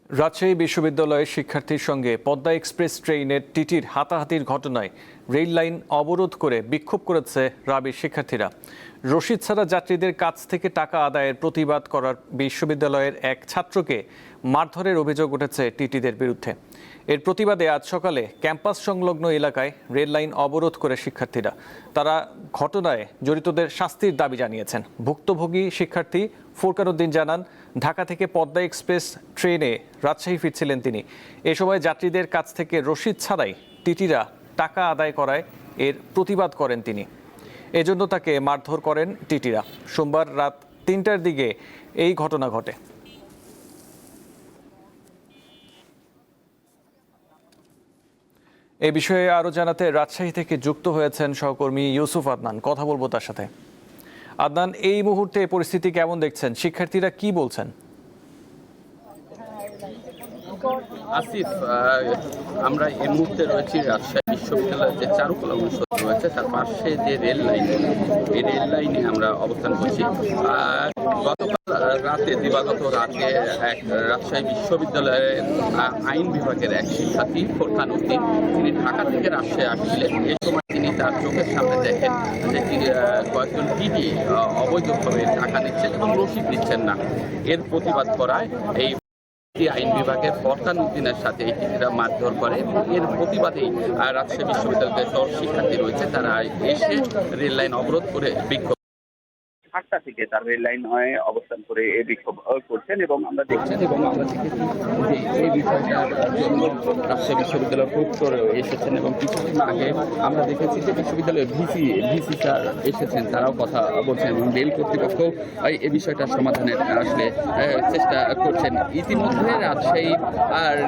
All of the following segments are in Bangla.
রাজশাহী বিশ্ববিদ্যালয়ের শিক্ষার্থীর সঙ্গে পদ্মা এক্সপ্রেস ট্রেনের টিটির হাতাহাতির ঘটনায় রেল লাইন অবরোধ করে বিক্ষোভ করেছে রাবির শিক্ষার্থীরা। রশিদ ছাড়া যাত্রীদের কাছ থেকে টাকা আদায়ের প্রতিবাদ করার বিশ্ববিদ্যালয়ের এক ছাত্রকে মারধরের অভিযোগ উঠেছে টিটিদের বিরুদ্ধে। এর প্রতিবাদে আজ সকালে ক্যাম্পাস সংলগ্ন এলাকায় রেল লাইন অবরোধ করে শিক্ষার্থীরা। তারা ঘটনায় জড়িতদের শাস্তির দাবি জানিয়েছেন। ভুক্তভোগী শিক্ষার্থী ফুরকান উদ্দিন জানান, ঢাকা থেকে পদ্মা এক্সপ্রেস ট্রেনে রাজশাহী ফিরছিলেন তিনি। এ সময় যাত্রীদের কাছ থেকে রশিদ ছাড়াই টিটিরা টাকা আদায় করায় এর প্রতিবাদ করেন তিনি। এজন্য তাকে মারধর করেন টিটিরা। সোমবার রাত ৩টার দিকে এই ঘটনা ঘটে। এই বিষয়ে আরো জানাতে রাজশাহী থেকে যুক্ত হয়েছেন সহকর্মী ইউসুফ আদনান। কথা বলবো তার সাথে। আদনান, এই মুহূর্তে পরিস্থিতি কেমন দেখছেন? শিক্ষার্থীরা কি বলছেন? আসিফ, আমরা এই মুহূর্তে রয়েছি রাজশাহী বিশ্ববিদ্যালয়ের যে চারুকলা অনুষদ রয়েছে তার পাশে যে রেল লাইন, এই রেল লাইনে আমরা অবস্থান করছি। দিবাগত রাতে এক রাজশাহী বিশ্ববিদ্যালয়ের আইন বিভাগের এক শিক্ষার্থী ফুরকান উদ্দিন, তিনি ঢাকা থেকে রাজশাহী আসছিলেন। এই সময় তিনি তার চোখের সামনে দেখেন যে কয়েকজন টিটি অবৈধভাবে টাকা নিচ্ছেন এবং রসিদ দিচ্ছেন না। এর প্রতিবাদ করায় এই আইন বিভাগের ফুরকান উদ্দিনের সাথে এই টিটিরা মারধর করে এবং এর প্রতিবাদেই রাজশাহী বিশ্ববিদ্যালয়ের দল শিক্ষার্থী রয়েছে, তারা এসে রেল লাইন অবরোধ করে বিক্ষোভ 8টা থেকে তার রেল লাইন হয়ে অবস্থান করে এই বিক্ষোভ করছেন এবং আমরা দেখছি এবং আমরা দেখেছি যে এই বিষয়টার জন্য রাজশাহী বিশ্ববিদ্যালয়ের প্রক্টর এসেছেন এবং কিছুদিন আগে আমরা দেখেছি যে বিশ্ববিদ্যালয়ের ভিসি স্যার এসেছেন, তারাও কথা বলছেন এবং রেল কর্তৃপক্ষ এই বিষয়টার সমাধানের আসলে চেষ্টা করছেন। ইতিমধ্যে রাজশাহী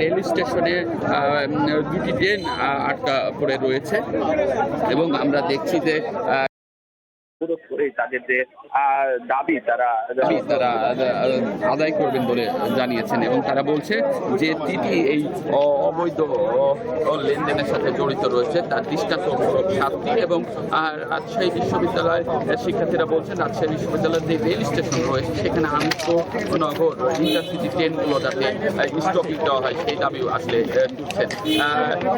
রেল স্টেশনে দুটি ট্রেন আটকা পড়ে রয়েছে এবং আমরা দেখছি যে বিরোধ করে তাদের যে দাবি তারা আদায় করবেন বলে জানিয়েছেন এবং তারা বলছে যে টিটি এই অবৈধ লেনদেনের সাথে জড়িত রয়েছে, তার দৃষ্টান্তমূলক শাস্তি। এবং রাজশাহী বিশ্ববিদ্যালয়ের শিক্ষার্থীরা বলছেন রাজশাহী বিশ্ববিদ্যালয়ের যে রেল স্টেশন রয়েছে সেখানে আন্তনগর ইন্টারসিটি ট্রেনগুলো যাতে স্টপিং দেওয়া হয় সেই দাবিও আসলে তুলছেন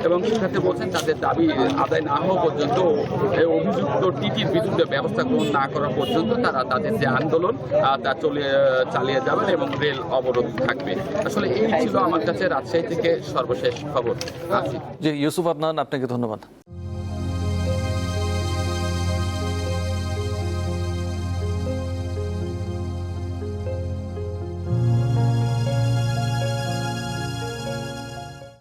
এবং শিক্ষার্থী বলছেন তাদের দাবি আদায় না হওয়া পর্যন্ত অভিযুক্ত টিটির বিরুদ্ধে ব্যবস্থা গ্রহণ না করা পর্যন্ত তারা তাদের যে আন্দোলন তা চালিয়ে যাবেন এবং রেল অবরোধ থাকবে। আসলে এই ছিল আমার কাছে রাজশাহী থেকে সর্বশেষ খবর। জি ইউসুফ আদনান, আপনাকে ধন্যবাদ।